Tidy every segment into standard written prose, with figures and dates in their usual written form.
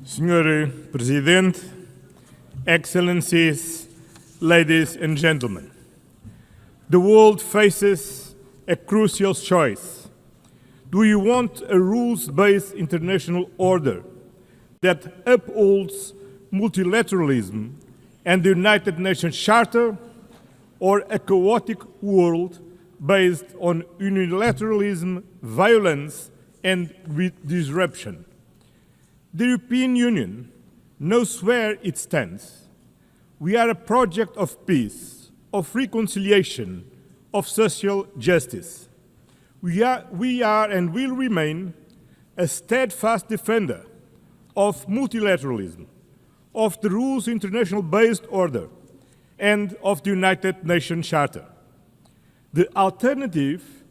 Senhor Presidente, Excellencies, ladies and gentlemen, the world faces a crucial choice. Do you want a rules-based international order that upholds multilateralism and the United Nations Charter, or a chaotic world based on unilateralism, violence, and disruption? The European Union knows where it stands. We are a project of peace, of reconciliation, of social justice. We are and will remain a steadfast defender of multilateralism, of the rules international-based order, and of the United Nations Charter. The alternative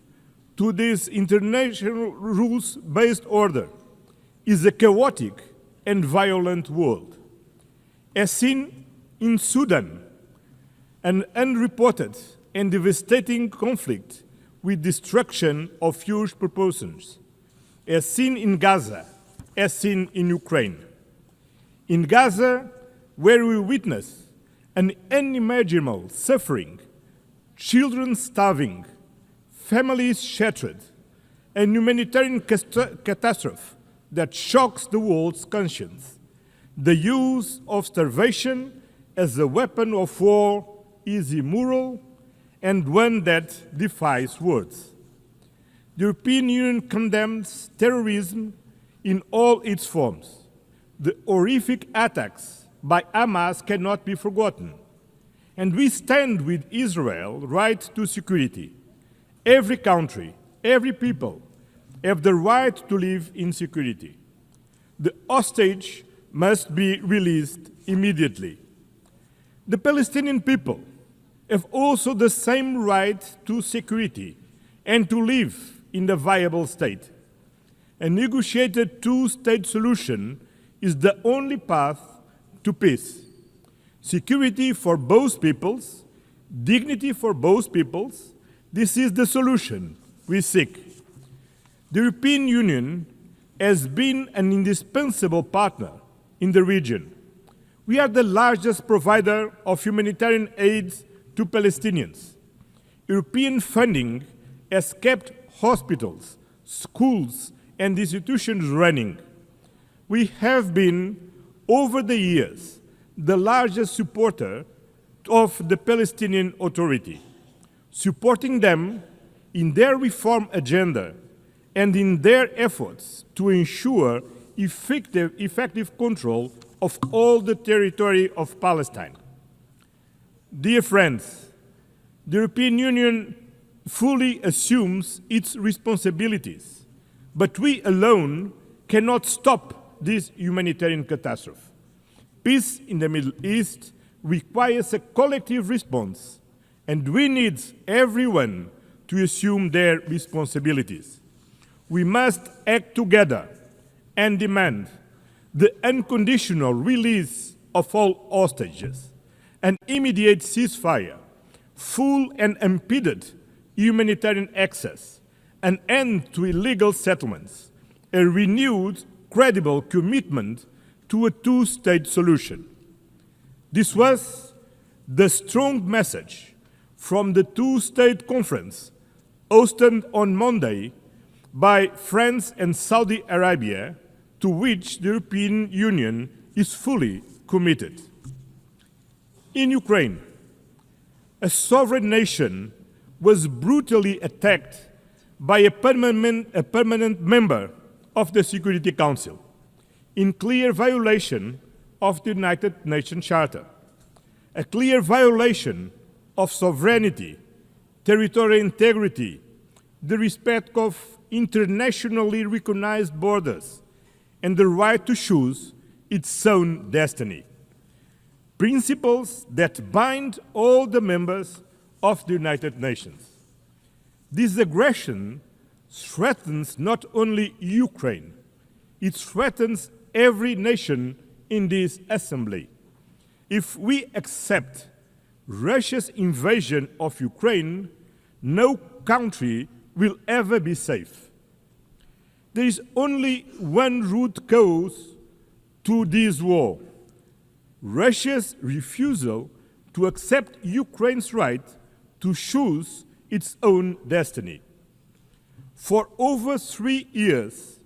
to this international rules-based order is a chaotic and violent world. As seen in Sudan, an unreported and devastating conflict with destruction of huge proportions, as seen in Gaza, as seen in Ukraine. In Gaza, where we witness an unimaginable suffering, children starving, families shattered, a humanitarian catastrophe that shocks the world's conscience. The use of starvation as a weapon of war is immoral and one that defies words. The European Union condemns terrorism in all its forms. The horrific attacks by Hamas cannot be forgotten. And we stand with Israel's right to security. Every country, every people have the right to live in security. The hostage must be released immediately. The Palestinian people have also the same right to security and to live in a viable state. A negotiated two-state solution is the only path to peace. Security for both peoples, dignity for both peoples, this is the solution we seek. The European Union has been an indispensable partner in the region. We are the largest provider of humanitarian aid to Palestinians. European funding has kept hospitals, schools, and institutions running. We have been, over the years, the largest supporter of the Palestinian Authority, supporting them in their reform agenda and in their efforts to ensure effective control of all the territory of Palestine. Dear friends, the European Union fully assumes its responsibilities, but we alone cannot stop this humanitarian catastrophe. Peace in the Middle East requires a collective response, and we need everyone to assume their responsibilities. We must act together and demand the unconditional release of all hostages, an immediate ceasefire, full and unimpeded humanitarian access, an end to illegal settlements, a renewed, credible commitment to a two-state solution. This was the strong message from the two-state conference hosted on Monday by France and Saudi Arabia, to which the European Union is fully committed. In Ukraine, a sovereign nation was brutally attacked by a permanent member of the Security Council, in clear violation of the United Nations Charter, a clear violation of sovereignty, territorial integrity, the respect of internationally recognized borders, and the right to choose its own destiny. Principles that bind all the members of the United Nations. This aggression threatens not only Ukraine, it threatens every nation in this assembly. If we accept Russia's invasion of Ukraine, no country will ever be safe. There is only one root cause to this war. Russia's refusal to accept Ukraine's right to choose its own destiny. For over 3 years,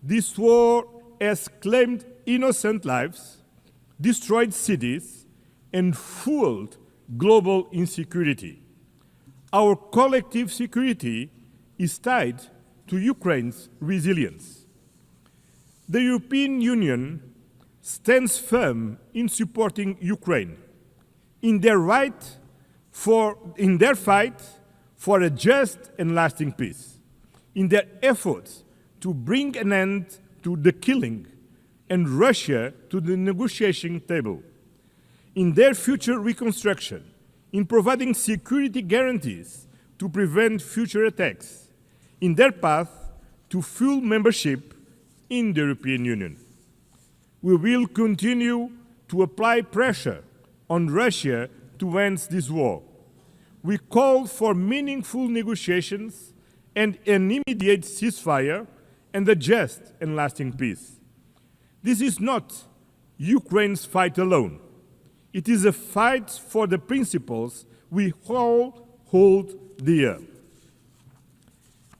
this war has claimed innocent lives, destroyed cities, and fueled global insecurity. Our collective security is tied to Ukraine's resilience. The European Union stands firm in supporting Ukraine in their fight for a just and lasting peace, in their efforts to bring an end to the killing and Russia to the negotiation table, in their future reconstruction, in providing security guarantees to prevent future attacks, in their path to full membership in the European Union. We will continue to apply pressure on Russia to end this war. We call for meaningful negotiations and an immediate ceasefire and a just and lasting peace. This is not Ukraine's fight alone. It is a fight for the principles we all hold dear.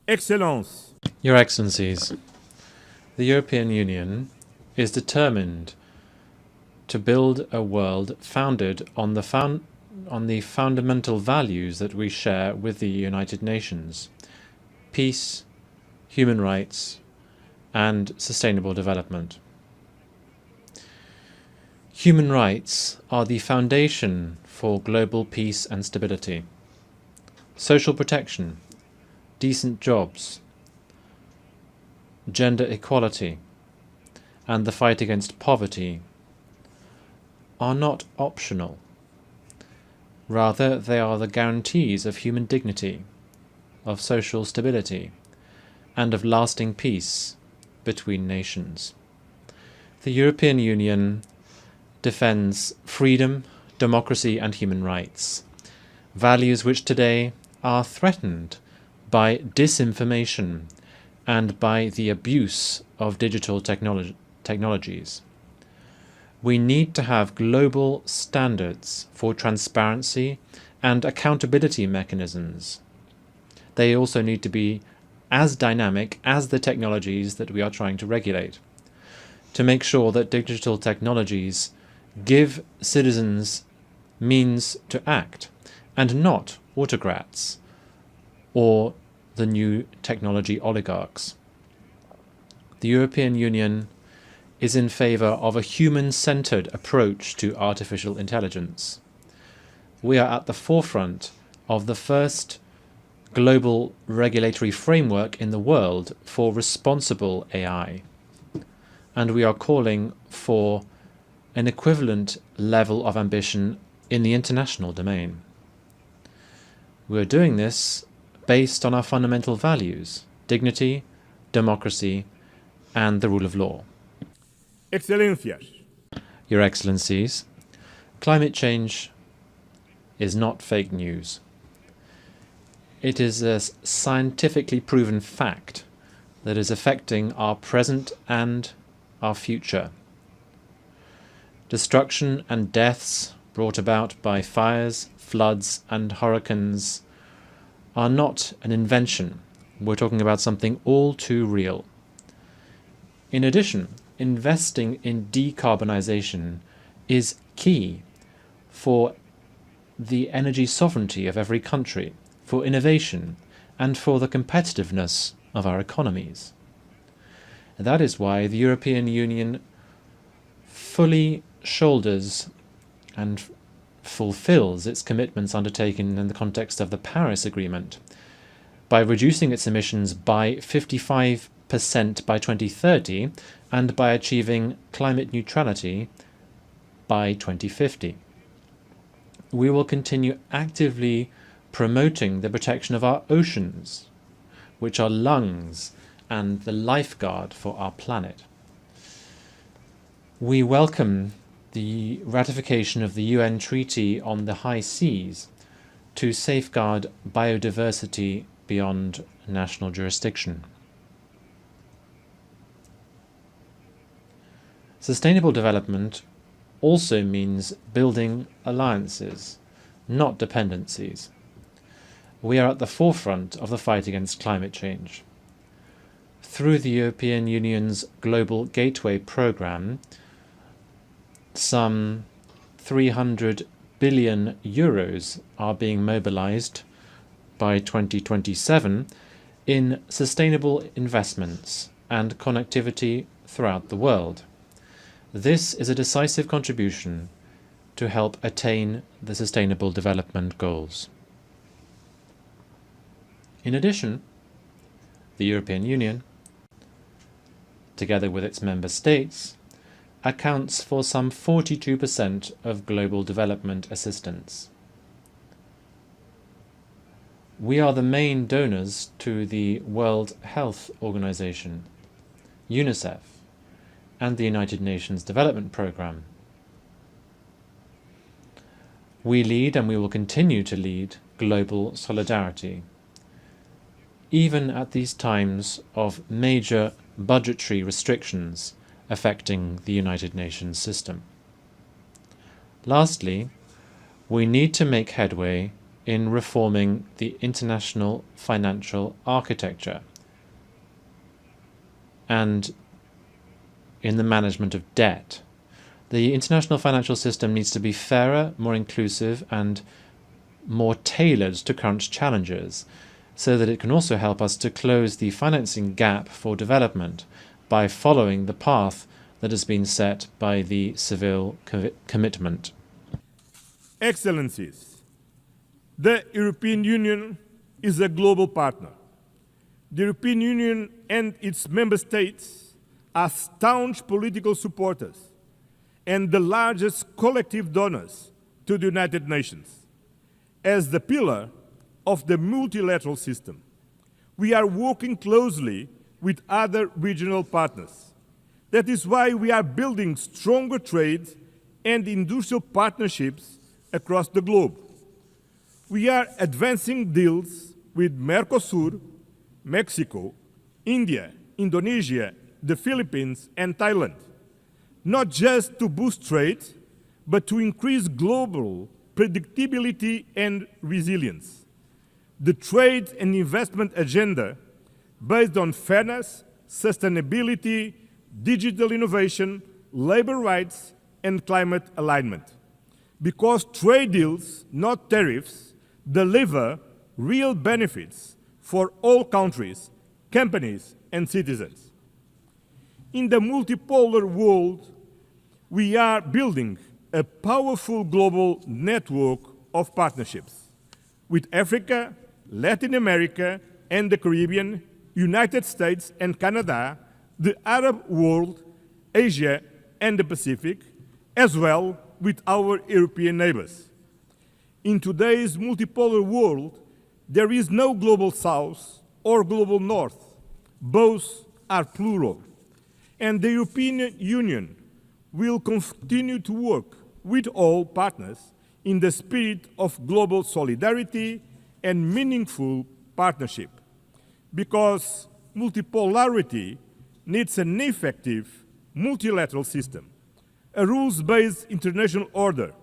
Excellence. Your Excellencies, the European Union is determined to build a world founded on the fundamental values that we share with the United Nations: peace, human rights, and sustainable development. Human rights are the foundation for global peace and stability. Social protection, decent jobs, gender equality, and the fight against poverty are not optional. Rather, they are the guarantees of human dignity, of social stability, and of lasting peace between nations. The European Union defends freedom, democracy, and human rights, values which today are threatened by disinformation and by the abuse of digital technologies. We need to have global standards for transparency and accountability mechanisms. They also need to be as dynamic as the technologies that we are trying to regulate, to make sure that digital technologies give citizens means to act, and not autocrats or the new technology oligarchs. The European Union is in favour of a human-centred approach to artificial intelligence. We are at the forefront of the first global regulatory framework in the world for responsible AI, and we are calling for an equivalent level of ambition in the international domain. We are doing this based on our fundamental values: dignity, democracy, and the rule of law. Excellencias. Your Excellencies, climate change is not fake news. It is a scientifically proven fact that is affecting our present and our future. Destruction and deaths brought about by fires, floods, and hurricanes are not an invention. We're talking about something all too real. In addition, investing in decarbonization is key for the energy sovereignty of every country, for innovation, and for the competitiveness of our economies. And that is why the European Union fully shoulders and fulfills its commitments undertaken in the context of the Paris Agreement by reducing its emissions by 55% by 2030 and by achieving climate neutrality by 2050. We will continue actively promoting the protection of our oceans, which are lungs and the lifeguard for our planet. We welcome the ratification of the UN Treaty on the High Seas to safeguard biodiversity beyond national jurisdiction. Sustainable development also means building alliances, not dependencies. We are at the forefront of the fight against climate change. Through the European Union's Global Gateway programme, some 300 billion euros are being mobilised by 2027 in sustainable investments and connectivity throughout the world. This is a decisive contribution to help attain the Sustainable Development Goals. In addition, the European Union, together with its member states, accounts for some 42% of global development assistance. We are the main donors to the World Health Organization, UNICEF, and the United Nations Development Programme. We lead, and we will continue to lead, global solidarity, even at these times of major budgetary restrictions affecting the United Nations system. Lastly, we need to make headway in reforming the international financial architecture and in the management of debt. The international financial system needs to be fairer, more inclusive, and more tailored to current challenges, so that it can also help us to close the financing gap for development by following the path that has been set by the Seville commitment. Excellencies, the European Union is a global partner. The European Union and its member states are staunch political supporters and the largest collective donors to the United Nations. As the pillar of the multilateral system, we are working closely with other regional partners. That is why we are building stronger trade and industrial partnerships across the globe. We are advancing deals with Mercosur, Mexico, India, Indonesia, the Philippines, and Thailand, not just to boost trade, but to increase global predictability and resilience. The trade and investment agenda, based on fairness, sustainability, digital innovation, labor rights, and climate alignment. Because trade deals, not tariffs, deliver real benefits for all countries, companies, and citizens. In the multipolar world, we are building a powerful global network of partnerships with Africa, Latin America, and the Caribbean, United States and Canada, the Arab world, Asia, and the Pacific, as well with our European neighbors. In today's multipolar world, there is no global south or global north. Both are plural. And the European Union will continue to work with all partners in the spirit of global solidarity and meaningful partnership. Because multipolarity needs an effective multilateral system, a rules-based international order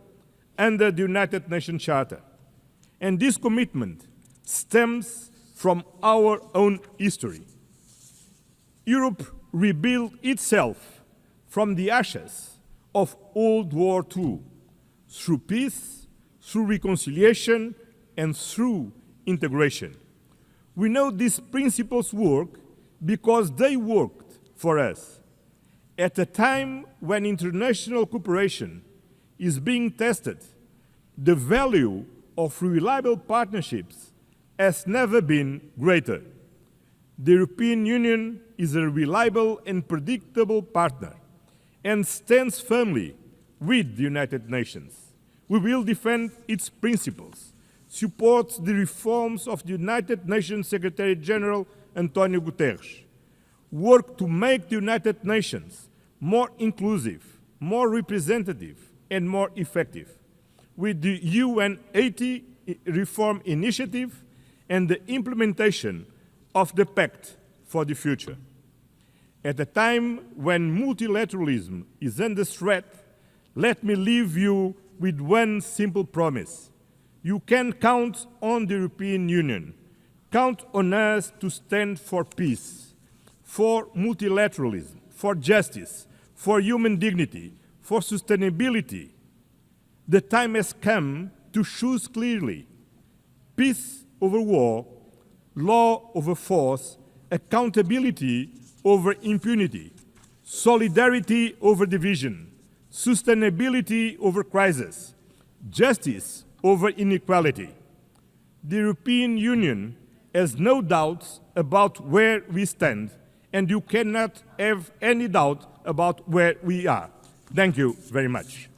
under the United Nations Charter. And this commitment stems from our own history. Europe rebuilt itself from the ashes of World War II through peace, through reconciliation, and through integration. We know these principles work because they worked for us. At a time when international cooperation is being tested, the value of reliable partnerships has never been greater. The European Union is a reliable and predictable partner and stands firmly with the United Nations. We will defend its principles, support the reforms of the United Nations Secretary General António Guterres, work to make the United Nations more inclusive, more representative, and more effective, with the UN 80 reform initiative and the implementation of the Pact for the Future. At a time when multilateralism is under threat, let me leave you with one simple promise. You can count on the European Union. Count on us to stand for peace, for multilateralism, for justice, for human dignity, for sustainability. The time has come to choose clearly. Peace over war, law over force, accountability over impunity, solidarity over division, sustainability over crisis, justice over inequality. The European Union has no doubts about where we stand, and you cannot have any doubt about where we are. Thank you very much.